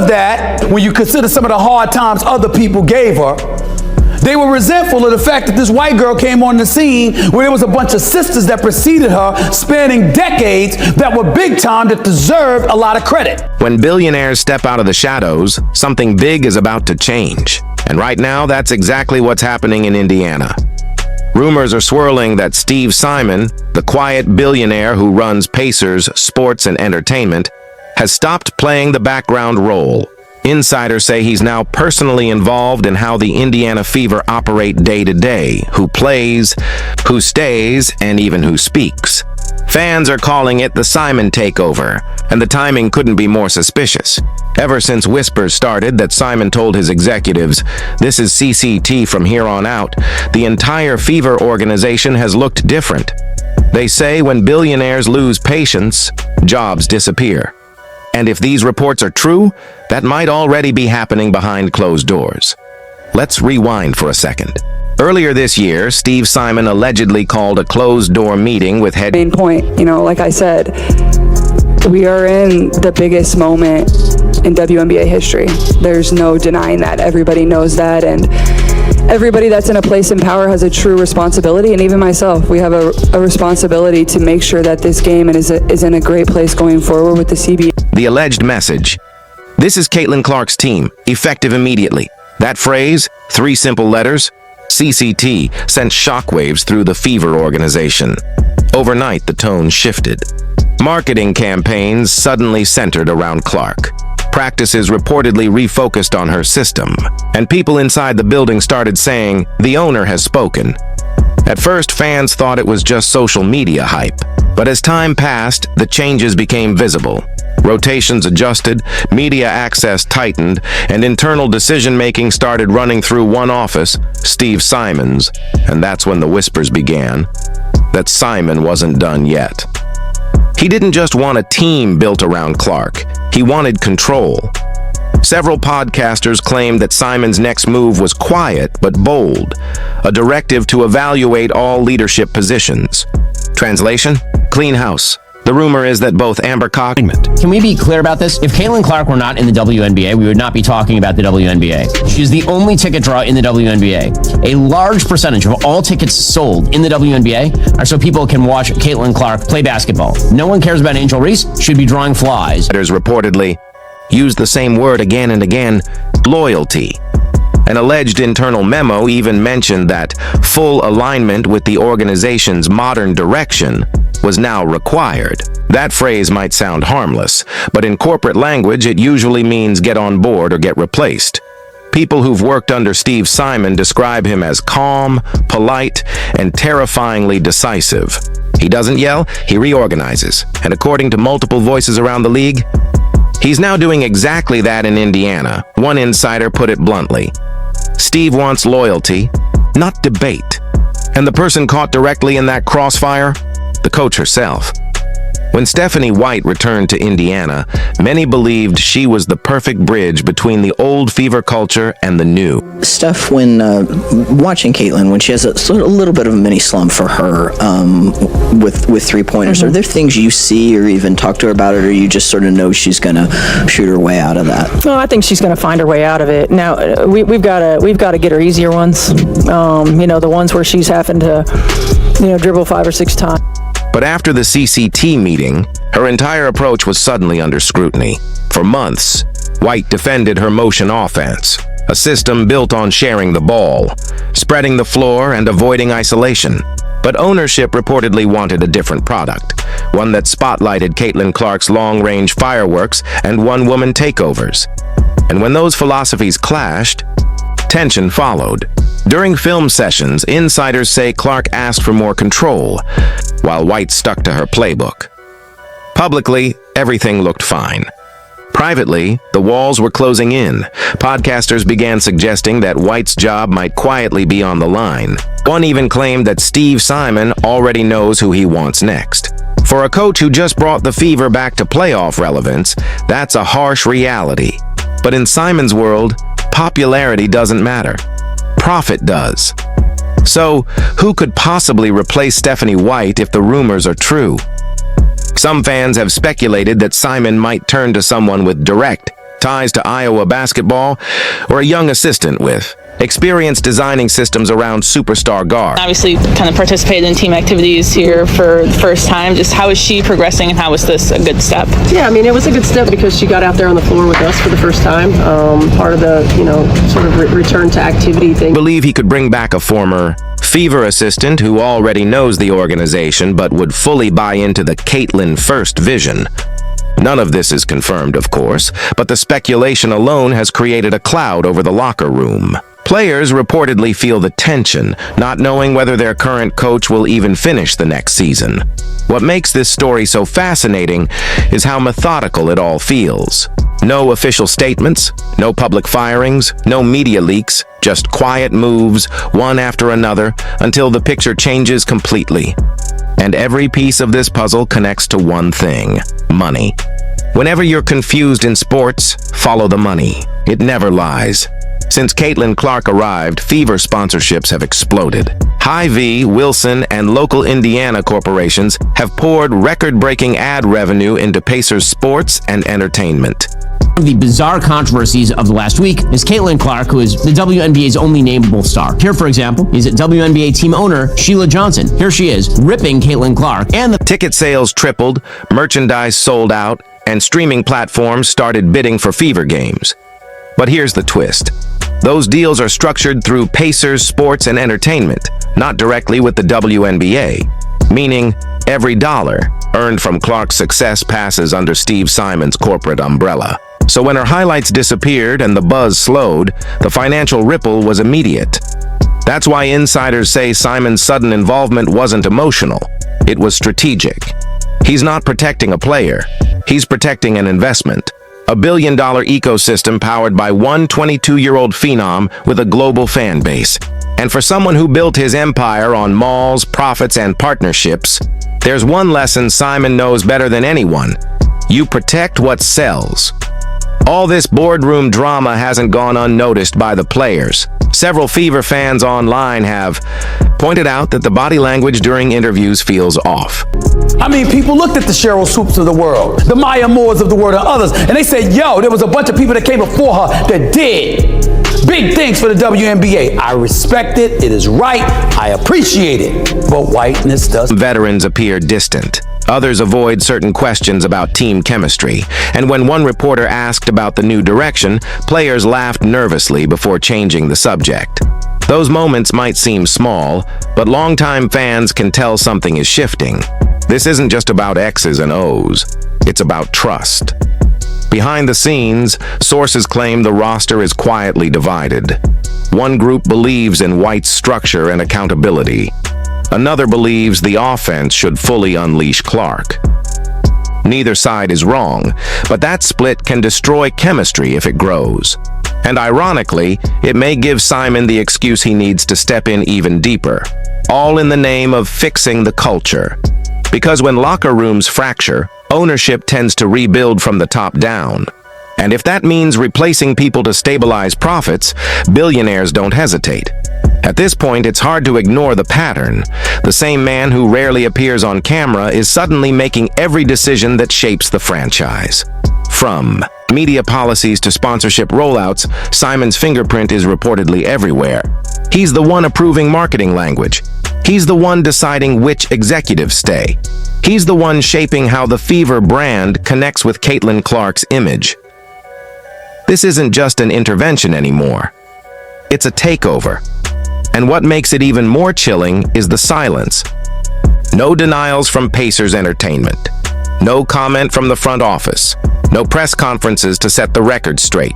that, when you consider some of the hard times other people gave her, they were resentful of the fact that this white girl came on the scene where there was a bunch of sisters that preceded her spanning decades that were big time, that deserved a lot of credit. When billionaires step out of the shadows, something big is about to change. And right now, that's exactly what's happening in Indiana. Rumors are swirling that Steve Simon, the quiet billionaire who runs Pacers Sports and Entertainment, has stopped playing the background role. Insiders say he's now personally involved in how the Indiana Fever operate day to day, who plays, who stays, and even who speaks. Fans are calling it the Simon takeover, and the timing couldn't be more suspicious. Ever since whispers started that Simon told his executives, "This is CCT from here on out," the entire Fever organization has looked different. They say when billionaires lose patience, jobs disappear. And if these reports are true, that might already be happening behind closed doors. Let's rewind for a second. Earlier this year, Steve Simon allegedly called a closed-door meeting with head... Main point, like I said, we are in the biggest moment in WNBA history. There's no denying that. Everybody knows that, and everybody that's in a place in power has a true responsibility, and even myself, we have a responsibility to make sure that this game is in a great place going forward with the CBA. The alleged message: "This is Caitlin Clark's team, effective immediately." That phrase, 3 simple letters, CCT, sent shockwaves through the Fever organization. Overnight, the tone shifted. Marketing campaigns suddenly centered around Clark. Practices reportedly refocused on her system, and people inside the building started saying, "The owner has spoken." At first, fans thought it was just social media hype, but as time passed, the changes became visible. Rotations adjusted, media access tightened, and internal decision-making started running through one office, Steve Simon's, and that's when the whispers began that Simon wasn't done yet. He didn't just want a team built around Clark, he wanted control. Several podcasters claimed that Simon's next move was quiet but bold, a directive to evaluate all leadership positions. Translation? Clean house. The rumor is that both Amber Cox... Can we be clear about this? If Caitlin Clark were not in the WNBA, we would not be talking about the WNBA. She is the only ticket draw in the WNBA. A large percentage of all tickets sold in the WNBA are so people can watch Caitlin Clark play basketball. No one cares about Angel Reese, should be drawing flies. Reportedly used the same word again and again, loyalty. An alleged internal memo even mentioned that full alignment with the organization's modern direction was now required. That phrase might sound harmless, but in corporate language it usually means get on board or get replaced. People who've worked under Steve Simon describe him as calm, polite, and terrifyingly decisive. He doesn't yell, he reorganizes, and according to multiple voices around the league, he's now doing exactly that in Indiana. One insider put it bluntly: Steve wants loyalty, not debate. And the person caught directly in that crossfire? The coach herself. When Stephanie White returned to Indiana, many believed she was the perfect bridge between the old Fever culture and the new. Steph, when watching Caitlin, when she has a little bit of a mini slump for her with three-pointers, are there things you see or even talk to her about it, or you just sort of know she's going to shoot her way out of that? Well, I think she's going to find her way out of it. Now, we've got to get her easier ones, the ones where she's having to, dribble 5 or 6 times. But after the CCT meeting, her entire approach was suddenly under scrutiny. For months, White defended her motion offense, a system built on sharing the ball, spreading the floor, and avoiding isolation. But ownership reportedly wanted a different product, one that spotlighted Caitlin Clark's long-range fireworks and one-woman takeovers. And when those philosophies clashed, tension followed. During film sessions, insiders say Clark asked for more control, while White stuck to her playbook. Publicly, everything looked fine. Privately, the walls were closing in. Podcasters began suggesting that White's job might quietly be on the line. One even claimed that Steve Simon already knows who he wants next. For a coach who just brought the Fever back to playoff relevance, that's a harsh reality. But in Simon's world, popularity doesn't matter. Profit does. So, who could possibly replace Stephanie White if the rumors are true? Some fans have speculated that Simon might turn to someone with direct, ties to Iowa basketball, or a young assistant with experience designing systems around superstar guards. Obviously, kind of participated in team activities here for the first time. Just how is she progressing, and how is this a good step? Yeah, I mean, it was a good step because she got out there on the floor with us for the first time. Part of the, sort of return to activity thing. Believe he could bring back a former Fever assistant who already knows the organization but would fully buy into the Caitlin First vision. None of this is confirmed, of course, but the speculation alone has created a cloud over the locker room. Players reportedly feel the tension, not knowing whether their current coach will even finish the next season. What makes this story so fascinating is how methodical it all feels. No official statements, no public firings, no media leaks, just quiet moves, one after another, until the picture changes completely. And every piece of this puzzle connects to one thing: money. Whenever you're confused in sports, follow the money. It never lies. Since Caitlin Clark arrived, Fever sponsorships have exploded. Hy-Vee, Wilson, and local Indiana corporations have poured record-breaking ad revenue into Pacers sports and entertainment. One of the bizarre controversies of the last week is Caitlin Clark, who is the WNBA's only nameable star. Here, for example, is WNBA team owner Sheila Johnson. Here she is, ripping Caitlin Clark, and the Ticket sales tripled, merchandise sold out, and streaming platforms started bidding for Fever games. But here's the twist. Those deals are structured through Pacers Sports and Entertainment, not directly with the WNBA, meaning every dollar earned from Clark's success passes under Steve Simon's corporate umbrella. So when her highlights disappeared and the buzz slowed, the financial ripple was immediate. That's why insiders say Simon's sudden involvement wasn't emotional. It was strategic. He's not protecting a player. He's protecting an investment. A billion-dollar ecosystem powered by one 22-year-old phenom with a global fan base. And for someone who built his empire on malls, profits, and partnerships, there's one lesson Simon knows better than anyone. You protect what sells. All this boardroom drama hasn't gone unnoticed by the players. Several Fever fans online have pointed out that the body language during interviews feels off. I mean, people looked at the Cheryl Swoops of the world, the Maya Moores of the world, and others, and they said, yo, there was a bunch of people that came before her that did big things for the WNBA. I respect it. It is right. I appreciate it. But whiteness does. Veterans appear distant. Others avoid certain questions about team chemistry. And when one reporter asked about the new direction, players laughed nervously before changing the subject. Those moments might seem small, but longtime fans can tell something is shifting. This isn't just about X's and O's. It's about trust. Behind the scenes, sources claim the roster is quietly divided. One group believes in White's structure and accountability. Another believes the offense should fully unleash Clark. Neither side is wrong, but that split can destroy chemistry if it grows. And ironically, it may give Simon the excuse he needs to step in even deeper, all in the name of fixing the culture. Because when locker rooms fracture, ownership tends to rebuild from the top down. And if that means replacing people to stabilize profits, billionaires don't hesitate. At this point, it's hard to ignore the pattern. The same man who rarely appears on camera is suddenly making every decision that shapes the franchise. From media policies to sponsorship rollouts, Simon's fingerprint is reportedly everywhere. He's the one approving marketing language. He's the one deciding which executives stay. He's the one shaping how the Fever brand connects with Caitlin Clark's image. This isn't just an intervention anymore. It's a takeover. And what makes it even more chilling is the silence. No denials from Pacers Entertainment. No comment from the front office. No press conferences to set the record straight.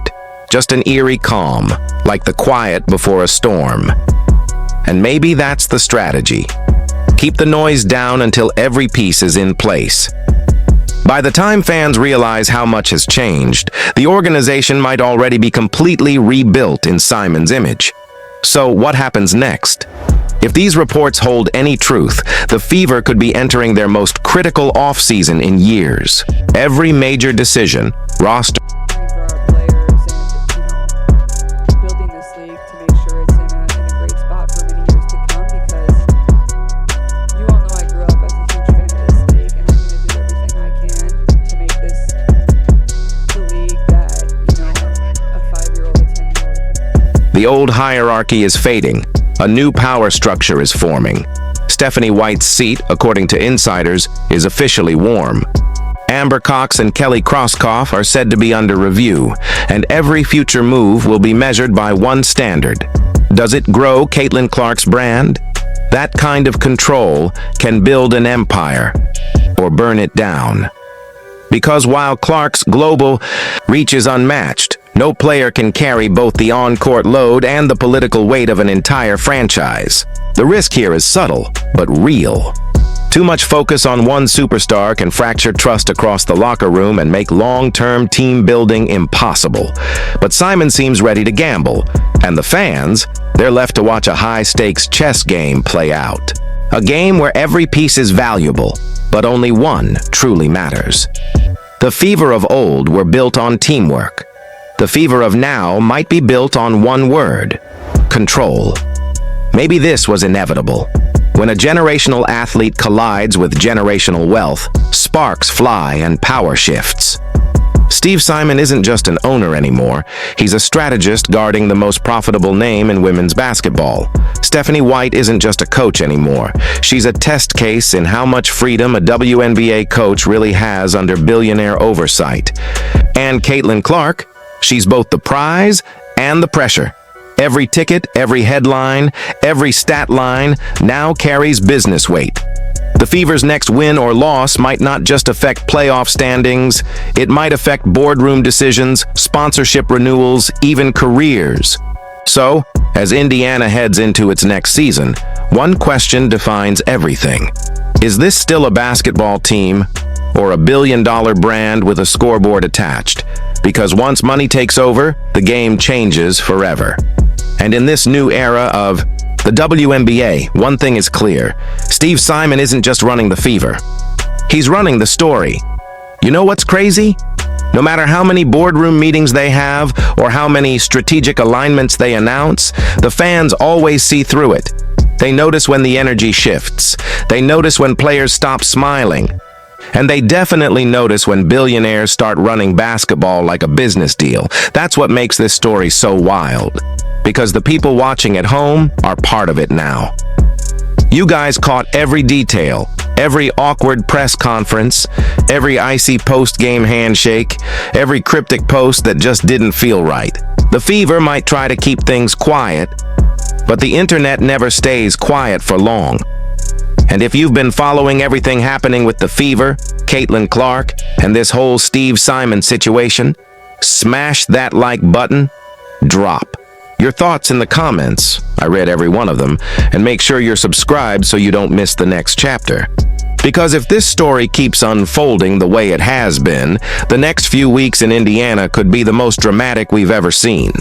Just an eerie calm, like the quiet before a storm. And maybe that's the strategy. Keep the noise down until every piece is in place. By the time fans realize how much has changed, the organization might already be completely rebuilt in Simon's image. So what happens next? If these reports hold any truth, the Fever could be entering their most critical offseason in years. Every major decision, roster for our players and, building this league to make sure it's in a great spot for many years to come, because you all know I grew up as a huge fan of this league, and I'm going to do everything I can to make this the league that, The old hierarchy is fading. A new power structure is forming. Stephanie White's seat, according to insiders, is officially warm. Amber Cox and Kelly Krauskopf are said to be under review, and every future move will be measured by one standard. Does it grow Caitlin Clark's brand? That kind of control can build an empire or burn it down. Because while Clark's global reach is unmatched, no player can carry both the on-court load and the political weight of an entire franchise. The risk here is subtle, but real. Too much focus on one superstar can fracture trust across the locker room and make long-term team building impossible. But Simon seems ready to gamble, and the fans, they're left to watch a high-stakes chess game play out. A game where every piece is valuable, but only one truly matters. The Fever of old were built on teamwork. The Fever of now might be built on one word: control. Maybe this was inevitable. When a generational athlete collides with generational wealth, sparks fly and power shifts. Steve Simon isn't just an owner anymore. He's a strategist guarding the most profitable name in women's basketball. Stephanie White isn't just a coach anymore. She's a test case in how much freedom a WNBA coach really has under billionaire oversight. And Caitlin Clark, she's both the prize and the pressure. Every ticket, every headline, every stat line now carries business weight. The Fever's next win or loss might not just affect playoff standings, it might affect boardroom decisions, sponsorship renewals, even careers. So, as Indiana heads into its next season, one question defines everything. Is this still a basketball team or a billion-dollar brand with a scoreboard attached? Because once money takes over, the game changes forever. And in this new era of the WNBA, one thing is clear. Steve Simon isn't just running the Fever. He's running the story. You know what's crazy? No matter how many boardroom meetings they have or how many strategic alignments they announce, the fans always see through it. They notice when the energy shifts. They notice when players stop smiling. And they definitely notice when billionaires start running basketball like a business deal. That's what makes this story so wild. Because the people watching at home are part of it now. You guys caught every detail, every awkward press conference, every icy post-game handshake, every cryptic post that just didn't feel right. The Fever might try to keep things quiet, but the internet never stays quiet for long. And if you've been following everything happening with the Fever, Caitlin Clark, and this whole Steve Simon situation, smash that like button, drop your thoughts in the comments. I read every one of them, and make sure you're subscribed so you don't miss the next chapter. Because if this story keeps unfolding the way it has been, the next few weeks in Indiana could be the most dramatic we've ever seen.